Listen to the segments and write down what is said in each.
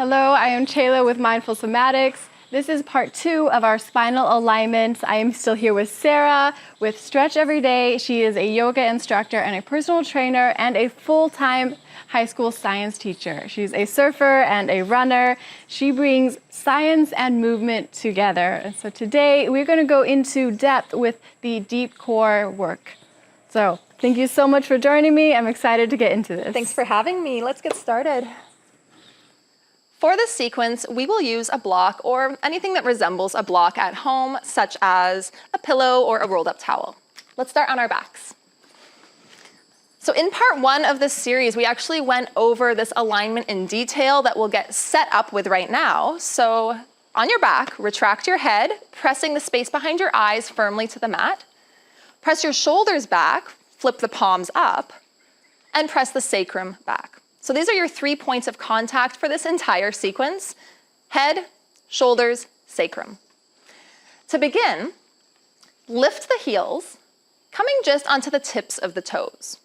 Hello, I am Chala with Mindful Somatics. This is part 2 of our spinal alignment. I am still here with Sarah with StretchEveryDay. She is a yoga instructor and a personal trainer and a full-time high school science teacher. She's a surfer and a runner. She brings science and movement together. And so today we're going to go into depth with the deep core work. So thank you so much for joining me. I'm excited to get into this. Thanks for having me. Let's get started. For this sequence, we will use a block or anything that resembles a block at home, such as a pillow or a rolled up towel. Let's start on our backs. So in part 1 of this series, we actually went over this alignment in detail that we'll get set up with right now. So on your back, retract your head, pressing the space behind your eyes firmly to the mat. Press your shoulders back, flip the palms up, and press the sacrum back. So these are your 3 points of contact for this entire sequence: head, shoulders, sacrum. To begin, lift the heels, coming just onto the tips of the toes.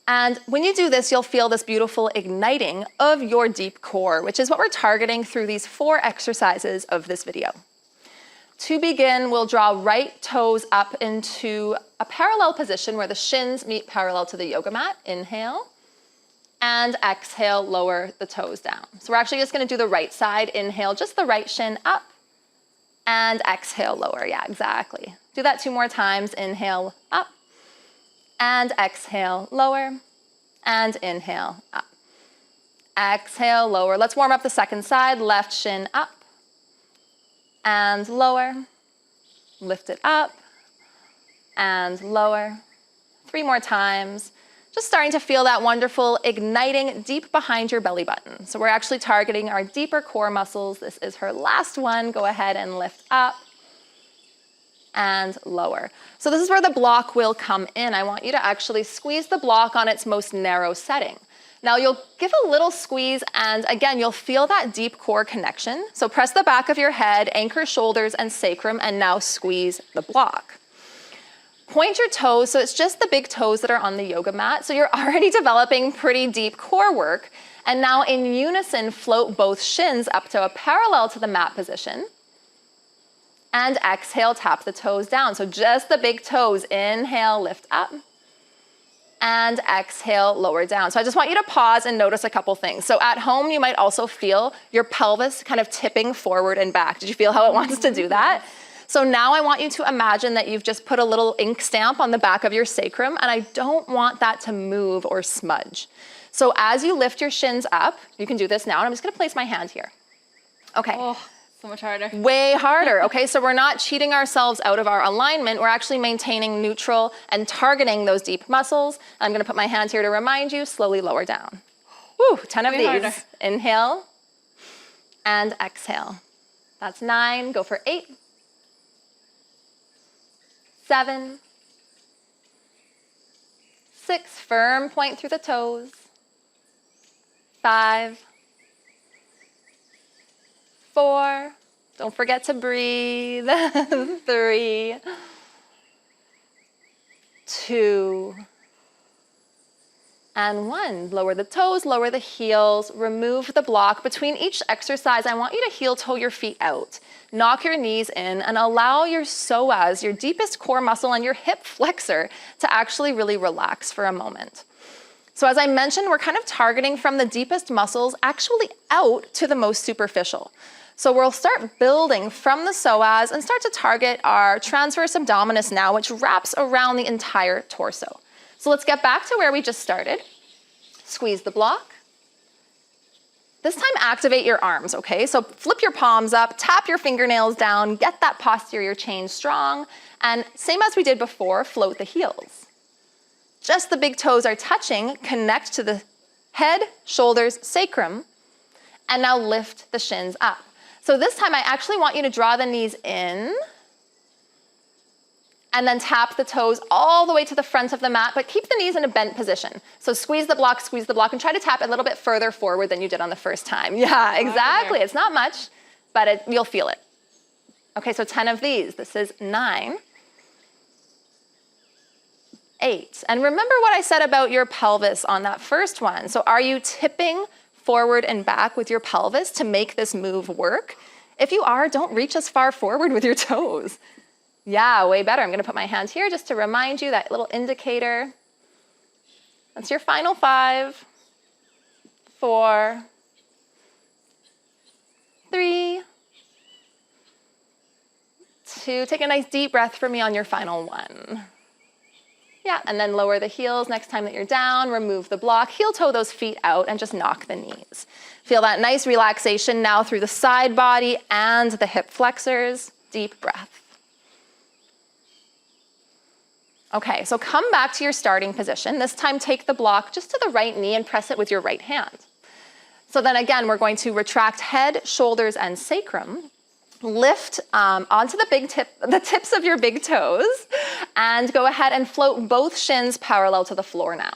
And when you do this, you'll feel this beautiful igniting of your deep core, which is what we're targeting through these 4 exercises of this video. To begin, we'll draw right toes up into a parallel position where the shins meet parallel to the yoga mat. Inhale. And exhale, lower the toes down. So we're actually just going to do the right side. Inhale, just the right shin up. And exhale, lower. Yeah, exactly. Do that 2 more times. Inhale, up. And exhale, lower. And inhale, up. Exhale, lower. Let's warm up the second side. Left shin up. And lower. Lift it up. And lower. 3 more times. Just starting to feel that wonderful igniting deep behind your belly button. So we're actually targeting our deeper core muscles. This is her last one. Go ahead and lift up and lower. So this is where the block will come in. I want you to actually squeeze the block on its most narrow setting. Now you'll give a little squeeze and again, you'll feel that deep core connection. So press the back of your head, anchor shoulders and sacrum, and now squeeze the block. Point your toes, so it's just the big toes that are on the yoga mat. So you're already developing pretty deep core work. And now in unison, float both shins up to a parallel to the mat position. And exhale, tap the toes down. So just the big toes. Inhale, lift up. And exhale, lower down. So I just want you to pause and notice a couple things. So at home, you might also feel your pelvis kind of tipping forward and back. Did you feel how it wants to do that? So now I want you to imagine that you've just put a little ink stamp on the back of your sacrum, and I don't want that to move or smudge. So as you lift your shins up, you can do this now, and I'm just gonna place my hand here. Okay. Oh, so much harder. Way harder, okay? So we're not cheating ourselves out of our alignment, we're actually maintaining neutral and targeting those deep muscles. I'm gonna put my hand here to remind you, slowly lower down. Woo, 10 of these. Harder. Inhale, and exhale. That's 9, go for 8. 7, 6, firm point through the toes. 5, 4, don't forget to breathe. 3, 2, and 1. Lower the toes, lower the heels, remove the block. Between each exercise, I want you to heel toe your feet out. Knock your knees in and allow your psoas, your deepest core muscle, and your hip flexor to actually really relax for a moment. So as I mentioned, we're kind of targeting from the deepest muscles actually out to the most superficial. So we'll start building from the psoas and start to target our transverse abdominis now, which wraps around the entire torso. So let's get back to where we just started. Squeeze the block. This time activate your arms, okay? So flip your palms up, tap your fingernails down, get that posterior chain strong, and same as we did before, float the heels. Just the big toes are touching, connect to the head, shoulders, sacrum, and now lift the shins up. So this time I actually want you to draw the knees in, and then tap the toes all the way to the front of the mat, but keep the knees in a bent position. So squeeze the block, and try to tap a little bit further forward than you did on the first time. Yeah, exactly. It's not much, but you'll feel it. Okay, so 10 of these. This is 9, 8. And remember what I said about your pelvis on that first one. So are you tipping forward and back with your pelvis to make this move work. If you are, don't reach as far forward with your toes. Yeah, way better. I'm gonna put my hand here just to remind you, that little indicator. That's your final 5, 4, 3, 2. Take a nice deep breath for me on your final 1. Yeah, and then lower the heels next time that you're down, remove the block, heel toe those feet out and just knock the knees. Feel that nice relaxation now through the side body and the hip flexors. Deep breath. Okay, so come back to your starting position. This time take the block just to the right knee and press it with your right hand. So then again, we're going to retract head, shoulders, and sacrum. Lift onto the tips of your big toes, and go ahead and float both shins parallel to the floor now.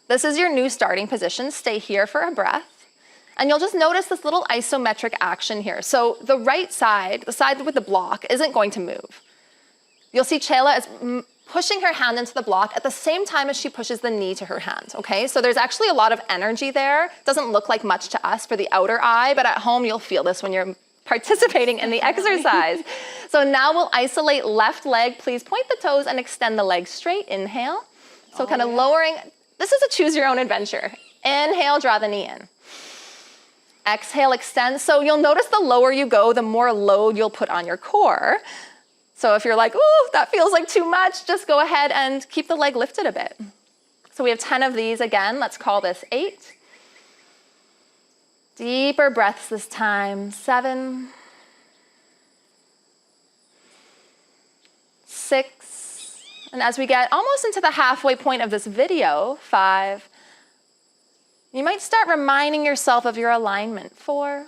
This is your new starting position. Stay here for a breath. And you'll just notice this little isometric action here. So the right side, the side with the block, isn't going to move. You'll see Chala is pushing her hand into the block at the same time as she pushes the knee to her hand, okay? So there's actually a lot of energy there. Doesn't look like much to us for the outer eye, but at home you'll feel this when you're participating in the exercise. So now we'll isolate left leg. Please point the toes and extend the leg straight. Inhale. So kind of lowering. This is a choose your own adventure. Inhale, draw the knee in. Exhale, extend. So you'll notice the lower you go, the more load you'll put on your core. So if you're like, ooh, that feels like too much, just go ahead and keep the leg lifted a bit. So we have 10 of these again. Let's call this 8. Deeper breaths this time. 7, 6, and as we get almost into the halfway point of this video, 5, you might start reminding yourself of your alignment. 4,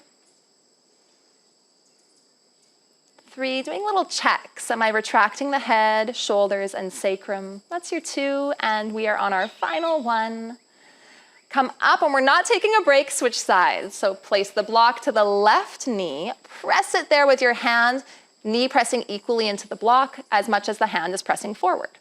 3, doing little checks. Am I retracting the head, shoulders, and sacrum? That's your 2, and we are on our final 1. Come up, and we're not taking a break, switch sides. So place the block to the left knee, press it there with your hand, knee pressing equally into the block as much as the hand is pressing forward.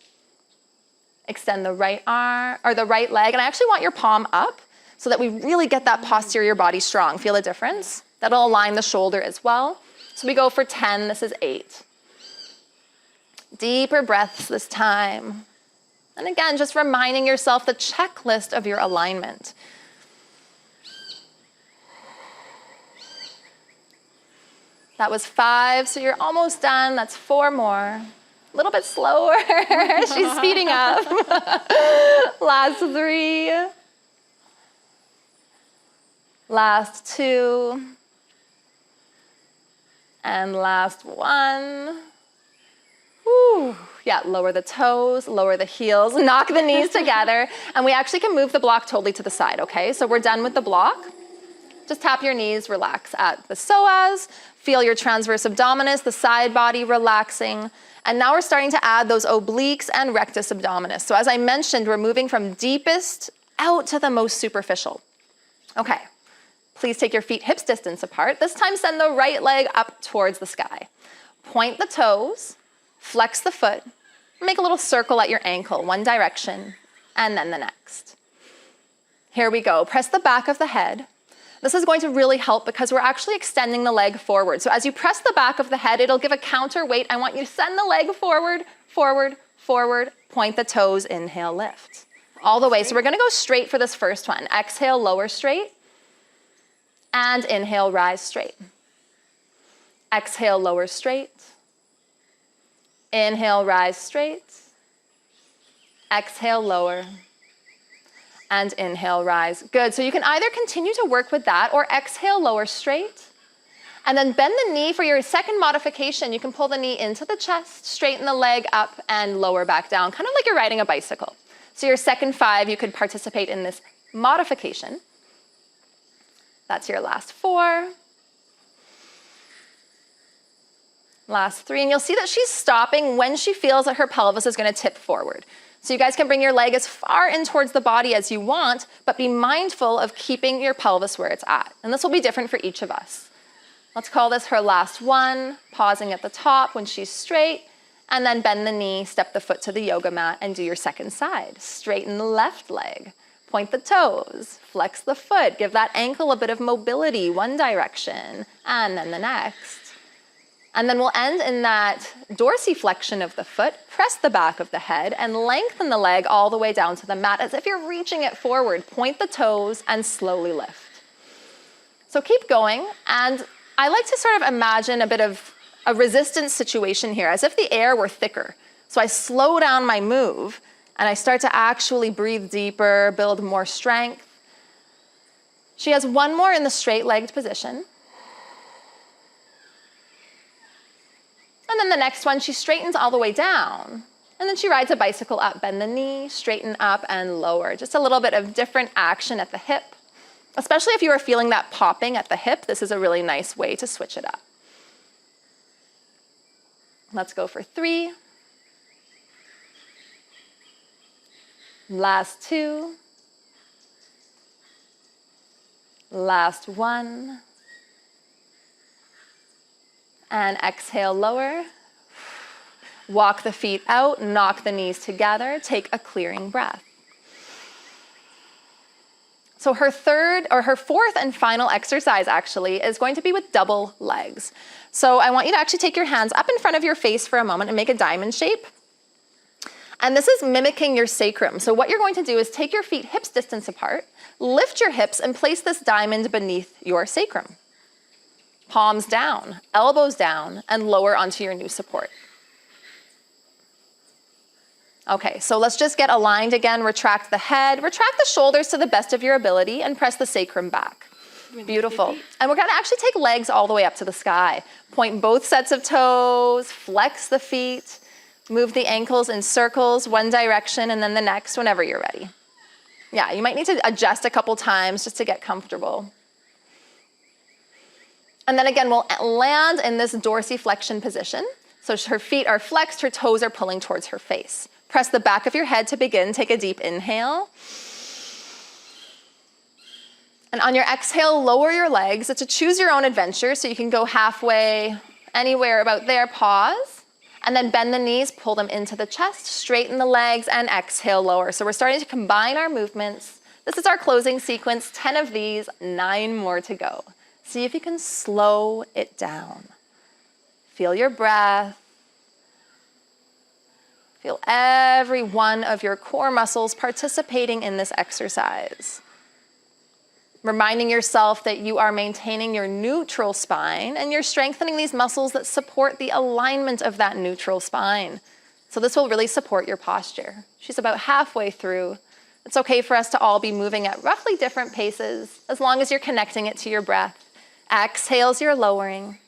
Extend the right arm, or the right leg, and I actually want your palm up so that we really get that posterior body strong. Feel the difference? That'll align the shoulder as well. So we go for 10, this is 8. Deeper breaths this time. And again, just reminding yourself the checklist of your alignment. That was 5, so you're almost done. That's 4 more. A little bit slower. She's speeding up. Last 3. Last 2. And last 1. Woo. Yeah, lower the toes, lower the heels, knock the knees together, and we actually can move the block totally to the side, okay? So we're done with the block. Just tap your knees, relax at the psoas, feel your transverse abdominis, the side body relaxing, and now we're starting to add those obliques and rectus abdominis. So as I mentioned, we're moving from deepest out to the most superficial. Okay, please take your feet hips distance apart. This time send the right leg up towards the sky. Point the toes, flex the foot, make a little circle at your ankle, one direction, and then the next. Here we go. Press the back of the head. This is going to really help because we're actually extending the leg forward. So as you press the back of the head, it'll give a counterweight. I want you to send the leg forward, forward, forward, point the toes, inhale, lift. All the way. So we're going to go straight for this first one. Exhale, lower straight, and inhale, rise straight. Exhale, lower straight. Inhale, rise straight. Exhale, lower. And inhale, rise. Good. So you can either continue to work with that or exhale, lower straight. And then bend the knee for your second modification. You can pull the knee into the chest, straighten the leg up, and lower back down, kind of like you're riding a bicycle. So your second 5, you could participate in this modification. That's your last 4. Last 3, and you'll see that she's stopping when she feels that her pelvis is going to tip forward. So you guys can bring your leg as far in towards the body as you want, but be mindful of keeping your pelvis where it's at. And this will be different for each of us. Let's call this her last 1, pausing at the top when she's straight, and then bend the knee, step the foot to the yoga mat, and do your second side. Straighten the left leg. Point the toes, flex the foot, give that ankle a bit of mobility, one direction, and then the next. And then we'll end in that dorsiflexion of the foot, press the back of the head, and lengthen the leg all the way down to the mat as if you're reaching it forward. Point the toes and slowly lift. So keep going, and I like to sort of imagine a bit of a resistance situation here, as if the air were thicker. So I slow down my move, and I start to actually breathe deeper, build more strength. She has one more in the straight-legged position. And then the next one, she straightens all the way down. And then she rides a bicycle up, bend the knee, straighten up and lower. Just a little bit of different action at the hip. Especially if you are feeling that popping at the hip, this is a really nice way to switch it up. Let's go for 3. Last 2. Last 1. And exhale, lower. Walk the feet out, knock the knees together, take a clearing breath. So her fourth and final exercise actually is going to be with double legs. So I want you to actually take your hands up in front of your face for a moment and make a diamond shape. And this is mimicking your sacrum. So what you're going to do is take your feet hips distance apart, lift your hips and place this diamond beneath your sacrum. Palms down, elbows down, and lower onto your new support. Okay, so let's just get aligned again. Retract the head, retract the shoulders to the best of your ability, and press the sacrum back. Beautiful. And we're gonna actually take legs all the way up to the sky. Point both sets of toes, flex the feet, move the ankles in circles, one direction and then the next whenever you're ready. Yeah, you might need to adjust a couple times just to get comfortable. And then again, we'll land in this dorsiflexion position. So her feet are flexed, her toes are pulling towards her face. Press the back of your head to begin. Take a deep inhale. And on your exhale, lower your legs. It's a choose your own adventure, so you can go halfway, anywhere about there, pause. And then bend the knees, pull them into the chest, straighten the legs, and exhale, lower. So we're starting to combine our movements. This is our closing sequence, 10 of these, 9 more to go. See if you can slow it down. Feel your breath. Feel every one of your core muscles participating in this exercise. Reminding yourself that you are maintaining your neutral spine and you're strengthening these muscles that support the alignment of that neutral spine. So this will really support your posture. She's about halfway through. It's okay for us to all be moving at roughly different paces as long as you're connecting it to your breath. Exhales, you're lowering.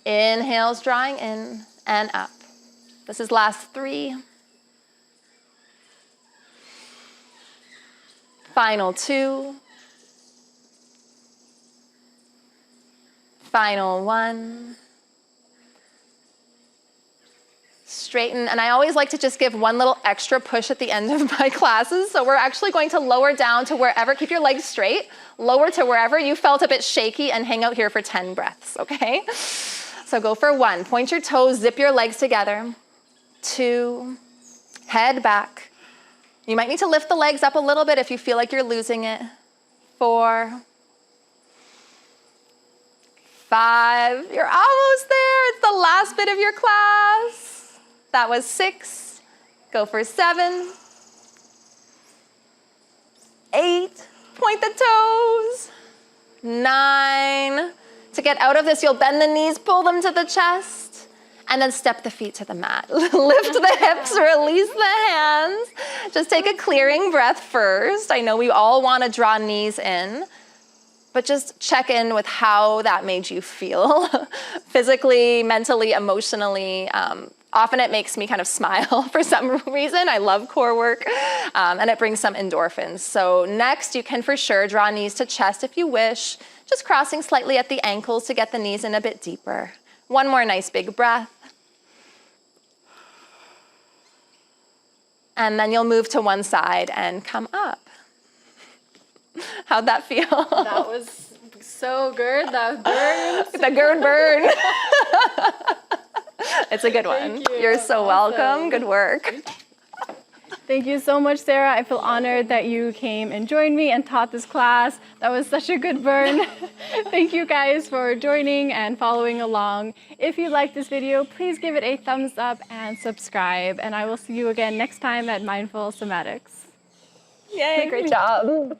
Inhales, drawing in and up. This is last 3. Final 2. Final 1. Straighten, and I always like to just give one little extra push at the end of my classes. So we're actually going to lower down to wherever, keep your legs straight, lower to wherever you felt a bit shaky and hang out here for 10 breaths, okay? So go for 1, point your toes, zip your legs together. 2, head back. You might need to lift the legs up a little bit if you feel like you're losing it. 4, 5, you're almost there. It's the last bit of your class. That was 6, go for 7, 8, point the toes, 9. To get out of this, you'll bend the knees, pull them to the chest, and then step the feet to the mat. Lift the hips, release the hands. Just take a clearing breath first. I know we all want to draw knees in, but just check in with how that made you feel physically, mentally, emotionally. Often it makes me kind of smile for some reason. I love core work, and it brings some endorphins. So next, you can for sure draw knees to chest if you wish, just crossing slightly at the ankles to get the knees in a bit deeper. One more nice big breath. And then you'll move to one side and come up. How'd that feel? That was so good. That burns. The good burn. It's a good one. Thank you. You're so Awesome. welcome. Good work. Thank you so much, Sarah. I feel honored that you came and joined me and taught this class. That was such a good burn. Thank you guys for joining and following along. If you liked this video, please give it a thumbs up and subscribe. And I will see you again next time at Mindful Somatics. Yay, great job.